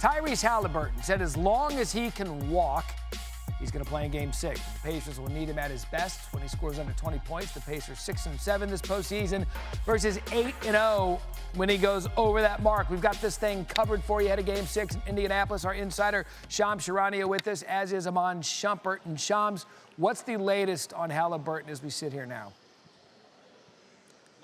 Tyrese Haliburton said as long as he can walk, he's going to play in Game 6. The Pacers will need him at his best when he scores under 20 points. The Pacers 6-7 this postseason versus 8-0 when he goes over that mark. We've got this thing covered for you ahead of Game 6 in Indianapolis. Our insider, Charania, with us, as is Iman Shumpert. And Shams, what's the latest on Haliburton as we sit here now?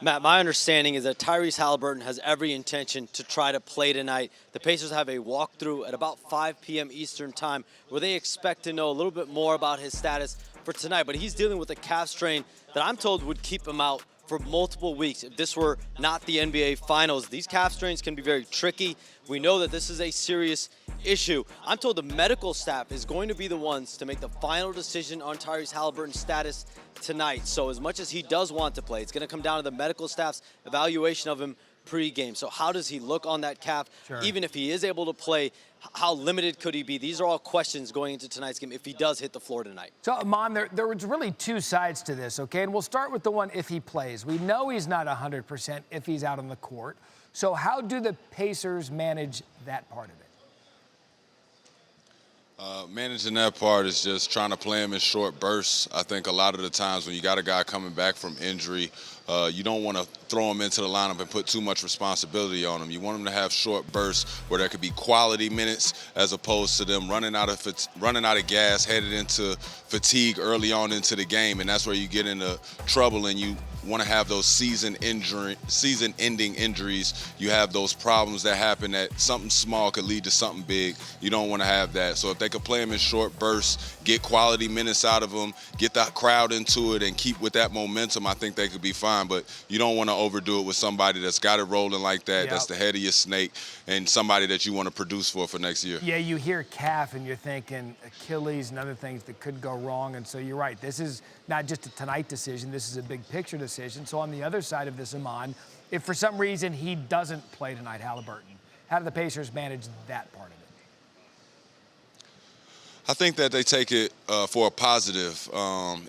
Matt, my understanding is that Tyrese Haliburton has every intention to try to play tonight. The Pacers have a walkthrough at about 5 p.m. Eastern time where they expect to know a little bit more about his status for tonight. But he's dealing with a calf strain that I'm told would keep him out for multiple weeks. If this were not the NBA Finals, these calf strains can be very tricky. We know that this is a serious issue. I'm told the medical staff is going to be the ones to make the final decision on Tyrese Haliburton's status tonight. So as much as he does want to play, it's going to come down to the medical staff's evaluation of him pre-game. So how does he look on that calf? Sure. Even if he is able to play, how limited could he be? These are all questions going into tonight's game if he does hit the floor tonight. So, Iman, there was really two sides to this, okay? And we'll start with the one if he plays. We know he's not 100% if he's out on the court. So how do the Pacers manage that part of it? Managing that part is just trying to play him in short bursts. I think a lot of the times when you got a guy coming back from injury, you don't want to throw him into the lineup and put too much responsibility on him. You want him to have short bursts where there could be quality minutes as opposed to them running out of gas, headed into fatigue early on into the game, and that's where you get into trouble and you want to have those season-ending injuries. You have those problems that happen that something small could lead to something big. You don't want to have that. So if they could play him in short bursts, get quality minutes out of him, get that crowd into it, and keep with that momentum, I think they could be fine. But you don't want to overdo it with somebody that's got it rolling like that, That's the head of your snake, and somebody that you want to produce for next year. Yeah, you hear calf and you're thinking Achilles and other things that could go wrong. And so you're right. This is not just a tonight decision. This is a big picture decision. So on the other side of this, Iman, if for some reason he doesn't play tonight, Haliburton, how do the Pacers manage that part of it? I think that they take it for a positive.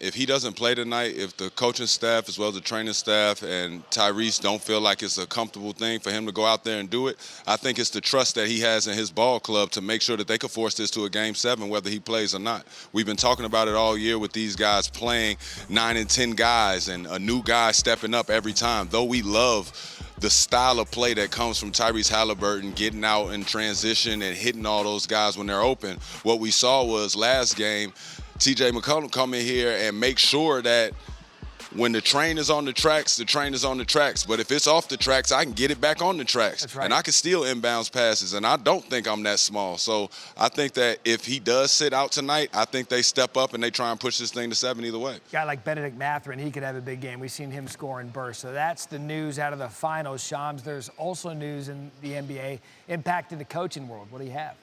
If he doesn't play tonight, if the coaching staff as well as the training staff and Tyrese don't feel like it's a comfortable thing for him to go out there and do it, I think it's the trust that he has in his ball club to make sure that they can force this to a Game 7 whether he plays or not. We've been talking about it all year with these guys playing 9 and 10 guys and a new guy stepping up every time. Though we love the style of play that comes from Tyrese Haliburton getting out in transition and hitting all those guys when they're open. What we saw was last game, TJ McCollum come in here and make sure that when the train is on the tracks, the train is on the tracks. But if it's off the tracks, I can get it back on the tracks. That's right. And I can steal inbounds passes, and I don't think I'm that small. So I think that if he does sit out tonight, I think they step up and they try and push this thing to 7 either way. A guy like Benedict Mathurin, he could have a big game. We've seen him score in bursts. So that's the news out of the finals, Shams. There's also news in the NBA impacting the coaching world. What do you have?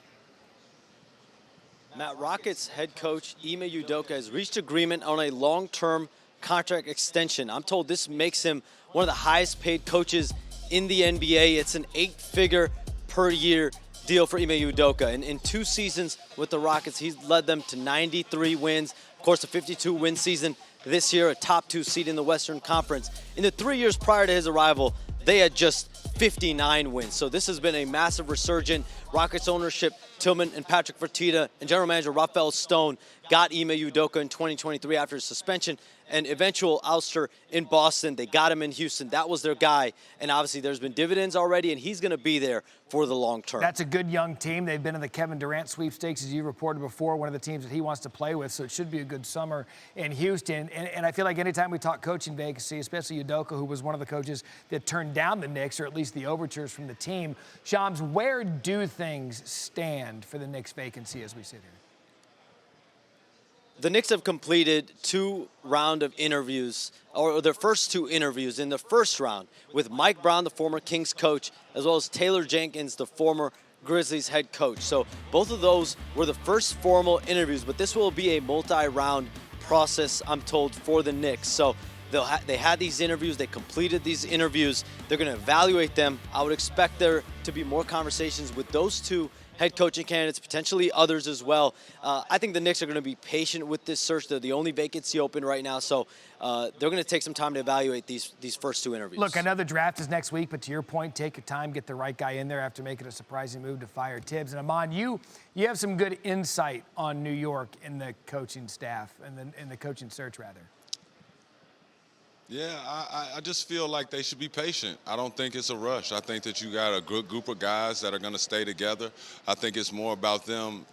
Matt, Rockets head coach Ime Udoka has reached agreement on a long-term contract extension. I'm told this makes him one of the highest paid coaches in the NBA. It's an 8-figure per year deal for Ime Udoka. And in 2 seasons with the Rockets, he's led them to 93 wins. Of course, a 52-win season this year, a top 2 seed in the Western Conference. In the 3 years prior to his arrival, they had just 59 wins. So this has been a massive resurgence. Rockets ownership, Tillman and Patrick Fertitta, and general manager Rafael Stone got Ime Udoka in 2023 after his suspension and eventual ouster in Boston. They got him in Houston. That was their guy. And obviously there's been dividends already, and he's going to be there for the long term. That's a good young team. They've been in the Kevin Durant sweepstakes, as you reported before, one of the teams that he wants to play with. So it should be a good summer in Houston. And I feel like anytime we talk coaching vacancy, especially Udoka, who was one of the coaches that turned down the Knicks, or at least the overtures from the team, Shams, where do things stand for the Knicks vacancy as we sit here? The Knicks have completed 2 rounds of interviews, or their first 2 interviews in the first round with Mike Brown, the former Kings coach, as well as Taylor Jenkins, the former Grizzlies head coach. So both of those were the first formal interviews, but this will be a multi-round process, I'm told, for the Knicks. So they had these interviews, they completed these interviews, they're going to evaluate them. I would expect there to be more conversations with those two head coaching candidates, potentially others as well. I think the Knicks are going to be patient with this search. They're the only vacancy open right now, so they're going to take some time to evaluate these first two interviews. Look, I know the draft is next week, but to your point, take your time, get the right guy in there after making a surprising move to fire Tibbs. And Iman, you have some good insight on New York in the coaching staff and in the coaching search, rather. Yeah, I just feel like they should be patient. I don't think it's a rush. I think that you got a good group of guys that are going to stay together. I think it's more about them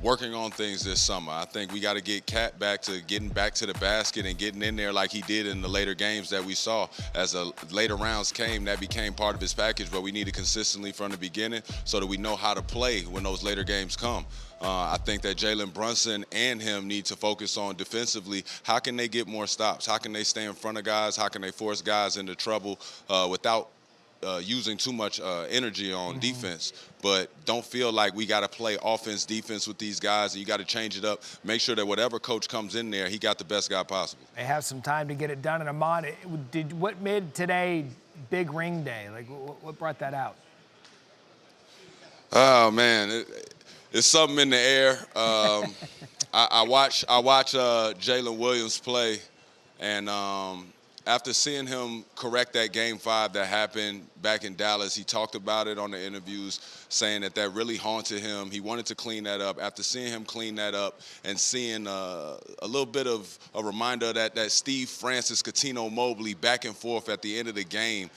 working on things this summer. I think we got to get Cat back to getting back to the basket and getting in there like he did in the later games that we saw. As the later rounds came, that became part of his package, but we need it consistently from the beginning so that we know how to play when those later games come. I think that Jalen Brunson and him need to focus on defensively. How can they get more stops? How can they stay in front of guys? How can they force guys into trouble without using too much energy on defense? But don't feel like we got to play offense, defense with these guys, and you got to change it up. Make sure that whatever coach comes in there, he got the best guy possible. They have some time to get it done. And Iman, what made today big ring day? Like, what brought that out? Oh, man. It's something in the air. I watch Jalen Williams play, and after seeing him correct that Game 5 that happened back in Dallas, he talked about it on the interviews, saying that really haunted him. He wanted to clean that up. After seeing him clean that up and seeing a little bit of a reminder that Steve Francis, Cuttino Mobley back and forth at the end of the game,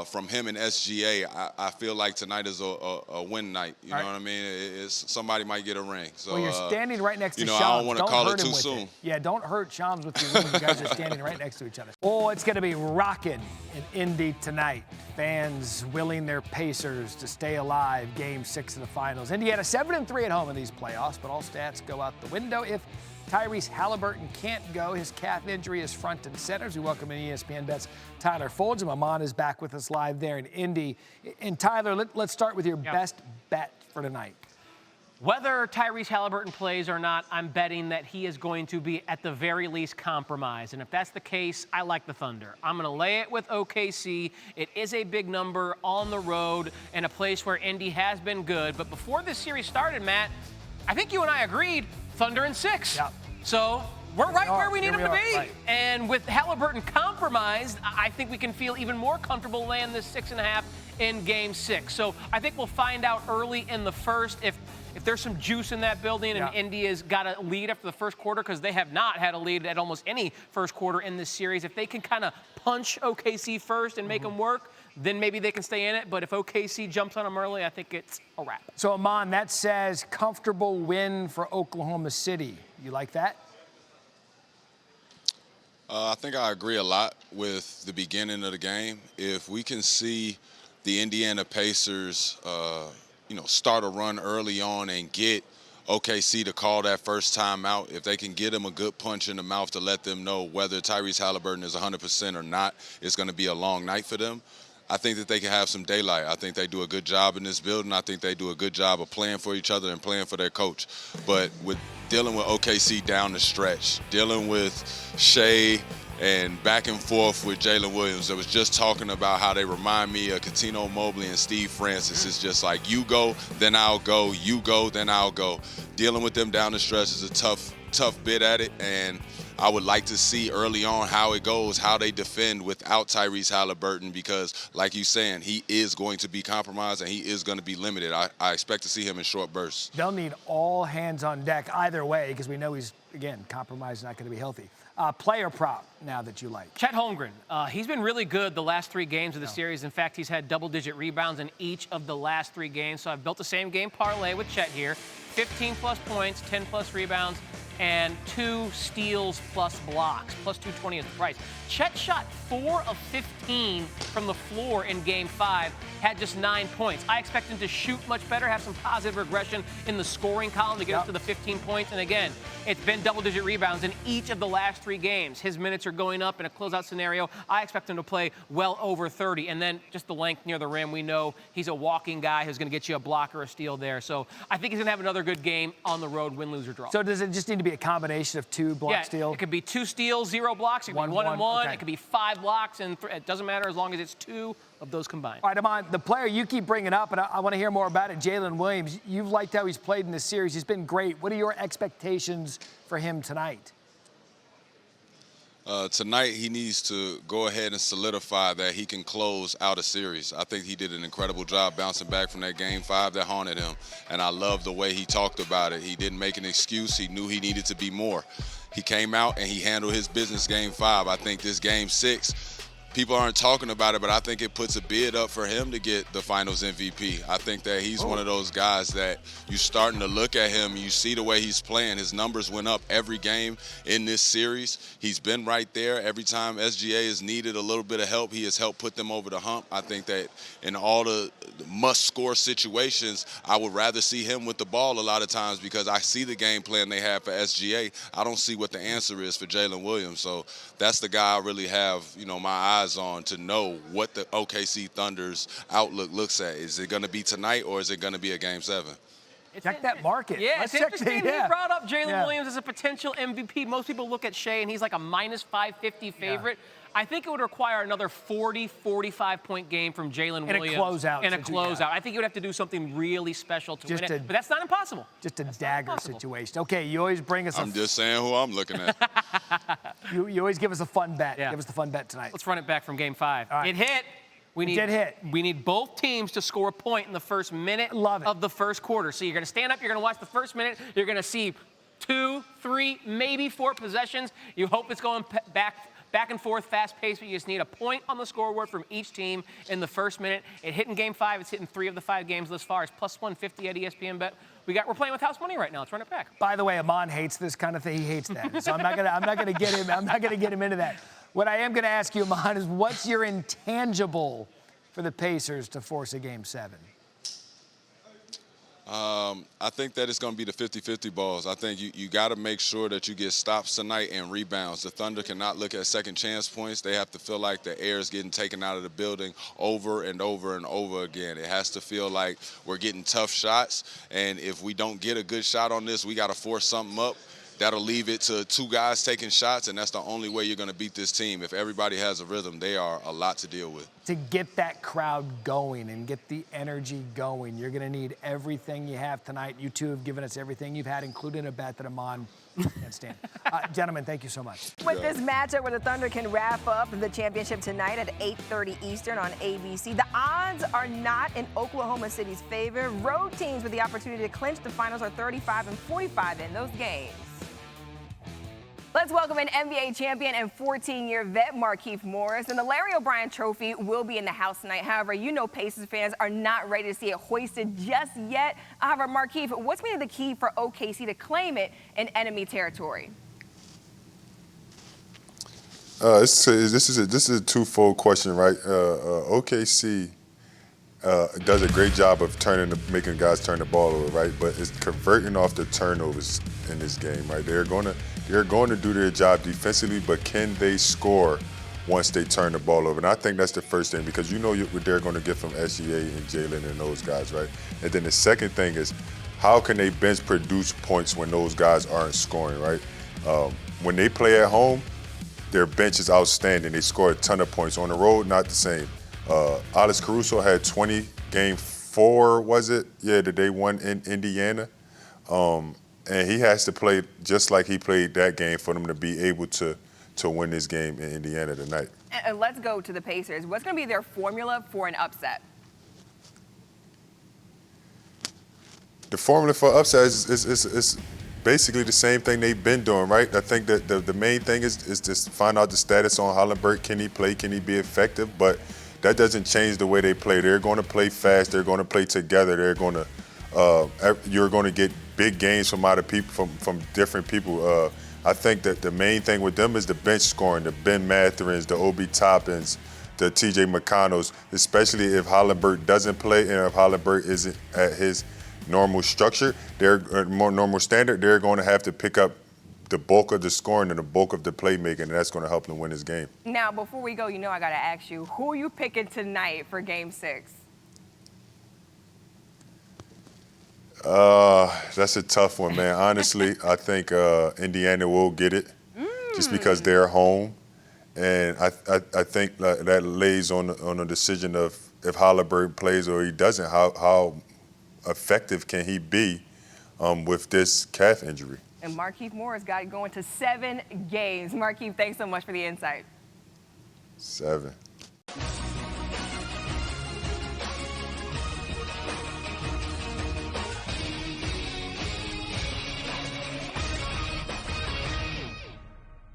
from him and SGA, I feel like tonight is a win night. You know what I mean? Somebody might get a ring. So, well, you're standing right next to Shams. I don't want to call it too soon. Yeah, don't hurt Shams with your ring. You guys are standing right next to each other. Oh, it's going to be rocking in Indy tonight. Fans willing their Pacers to stay alive. Game 6 of the finals. Indiana 7-3 at home in these playoffs, but all stats go out the window if Tyrese Haliburton can't go. His calf injury is front and center. As we welcome in ESPN Bet's Tyler Fulghum. Iman is back with us live there in Indy. And Tyler, let's start with your best bet for tonight. Whether Tyrese Haliburton plays or not, I'm betting that he is going to be at the very least compromised. And if that's the case, I like the Thunder. I'm going to lay it with OKC. It is a big number on the road and a place where Indy has been good. But before this series started, Matt, I think you and I agreed Thunder in 6. Yep. So we're right where we need him to be. Right. And with Haliburton compromised, I think we can feel even more comfortable laying this 6.5 in Game 6. So I think we'll find out early in the first if there's some juice in that building and India's got a lead after the first quarter, because they have not had a lead at almost any first quarter in this series. If they can kind of punch OKC first and make them work, then maybe they can stay in it. But if OKC jumps on them early, I think it's a wrap. So, Iman, that says comfortable win for Oklahoma City. You like that? I think I agree a lot with the beginning of the game. If we can see the Indiana Pacers, start a run early on and get OKC to call that first timeout, if they can get them a good punch in the mouth to let them know whether Tyrese Haliburton is 100% or not, it's going to be a long night for them. I think that they can have some daylight. I think they do a good job in this building. I think they do a good job of playing for each other and playing for their coach. But with dealing with OKC down the stretch, dealing with Shea and back and forth with Jalen Williams, that was just talking about how they remind me of Cuttino Mobley and Steve Francis. It's just like, you go, then I'll go. You go, then I'll go. Dealing with them down the stretch is a tough bit at it, and I would like to see early on how it goes, how they defend without Tyrese Haliburton, because, like you're saying, he is going to be compromised and he is going to be limited. I expect to see him in short bursts. They'll need all hands on deck either way, because we know he's, again, compromised, not going to be healthy. Player prop now that you like. Chet Holmgren. He's been really good the last 3 games of the series. In fact, he's had double-digit rebounds in each of the last 3 games. So I've built the same game parlay with Chet here. 15-plus points, 10-plus rebounds, and 2 steals plus blocks. Plus 220 is the price. Chet shot 4 of 15 from the floor in Game 5, had just 9 points. I expect him to shoot much better, have some positive regression in the scoring column to get up to the 15 points. And again, it's been double-digit rebounds in each of the last 3 games. His minutes are going up in a closeout scenario. I expect him to play well over 30. And then just the length near the rim, we know he's a walking guy who's going to get you a block or a steal there. So I think he's going to have another good game on the road, win, lose, or draw. So does it just need to be a combination of 2 block steal? It could be 2 steals, 0 blocks. It could be 1 and 1. Okay. It could be 5 blocks, and it doesn't matter as long as it's 2 of those combined. All right, Iman, the player you keep bringing up, and I want to hear more about it, Jalen Williams. You've liked how he's played in this series. He's been great. What are your expectations for him tonight? Tonight, he needs to go ahead and solidify that he can close out a series. I think he did an incredible job bouncing back from that Game 5 that haunted him, and I love the way he talked about it. He didn't make an excuse. He knew he needed to be more. He came out and he handled his business Game 5. I think this Game 6, people aren't talking about it, but I think it puts a bid up for him to get the Finals MVP. I think that he's one of those guys that you're starting to look at him, you see the way he's playing. His numbers went up every game in this series. He's been right there. Every time SGA has needed a little bit of help, he has helped put them over the hump. I think that in all the must-score situations, I would rather see him with the ball a lot of times because I see the game plan they have for SGA. I don't see what the answer is for Jalen Williams. So that's the guy I really have, my eyes on to know what the OKC Thunder's outlook looks at. Is it going to be tonight or is it going to be a Game 7? Check that market. Yeah, Let's it's interesting. check He brought up Jalen Williams as a potential MVP. Most people look at Shea, and he's like a minus 550 favorite. I think it would require another 40, 45-point game from Jalen Williams. In a closeout. I think you would have to do something really special to win it, but that's not impossible. Just a dagger situation. Okay, you always bring us I'm just saying who I'm looking at. You always give us a fun bet. Give us the fun bet tonight. Let's run it back from Game 5. Right. It hit. We need both teams to score a point in the first minute of the first quarter. So you're going to stand up, you're going to watch the first minute, you're going to see 2, 3, maybe 4 possessions. You hope it's going back and forth, fast-paced, but you just need a point on the scoreboard from each team in the first minute. It hit in Game 5. It's hit in 3 of the 5 games thus far. It's plus 150 at ESPN Bet. We're playing with house money right now. Let's run it back. By the way, Iman hates this kind of thing. He hates that. So I'm not gonna get him into that. What I am gonna ask you, Iman, is what's your intangible for the Pacers to force a Game 7? I think that it's going to be the 50-50 balls. I think you got to make sure that you get stops tonight and rebounds. The Thunder cannot look at second chance points. They have to feel like the air is getting taken out of the building over and over and over again. It has to feel like we're getting tough shots, and if we don't get a good shot on this, we got to force something up. That'll leave it to 2 guys taking shots, and that's the only way you're going to beat this team. If everybody has a rhythm, they are a lot to deal with. To get that crowd going and get the energy going, you're going to need everything you have tonight. You two have given us everything you've had, including a bet that Iman can't stand. Gentlemen, thank you so much. With this matchup where the Thunder can wrap up the championship tonight at 8:30 Eastern on ABC, the odds are not in Oklahoma City's favor. Road teams with the opportunity to clinch the finals are 35 and 45 in those games. Let's welcome an NBA champion and 14-year vet, Markieff Morris. And the Larry O'Brien Trophy will be in the house tonight. However, Pacers fans are not ready to see it hoisted just yet. However, Markieff, what's been the key for OKC to claim it in enemy territory? This is a twofold question, right? OKC does a great job of making guys turn the ball over, right? But it's converting off the turnovers in this game, right? They're going to do their job defensively, but can they score once they turn the ball over? And I think that's the first thing, because what they're going to get from SGA and Jalen and those guys, right? And then the second thing is, how can they bench produce points when those guys aren't scoring, right? When they play at home, their bench is outstanding. They score a ton of points. On the road, not the same. Alex Caruso had 20 Game 4, was it? Yeah, that they won in Indiana. And he has to play just like he played that game for them to be able to win this game in Indiana tonight. And let's go to the Pacers. What's going to be their formula for an upset? The formula for upset is basically the same thing they've been doing, right? I think that the main thing is just find out the status on Haliburton. Can he play? Can he be effective? But that doesn't change the way they play. They're going to play fast. They're going to play together. They're going to you're going to get big games from different people. I think that the main thing with them is the bench scoring, the Ben Matherins, the Obi Toppins, the TJ McConnells, especially if Haliburton doesn't play and if Haliburton isn't at his normal structure, their more normal standard, they're going to have to pick up the bulk of the scoring and the bulk of the playmaking, and that's going to help them win this game. Now, before we go, I got to ask you, who are you picking tonight for Game 6? That's a tough one, man. Honestly, I think Indiana will get it just because they're home. And I think that lays on a decision of if Haliburton plays or he doesn't, how effective can he be with this calf injury. And Markieff Morris got it going to 7 games. Markieff, thanks so much for the insight. 7.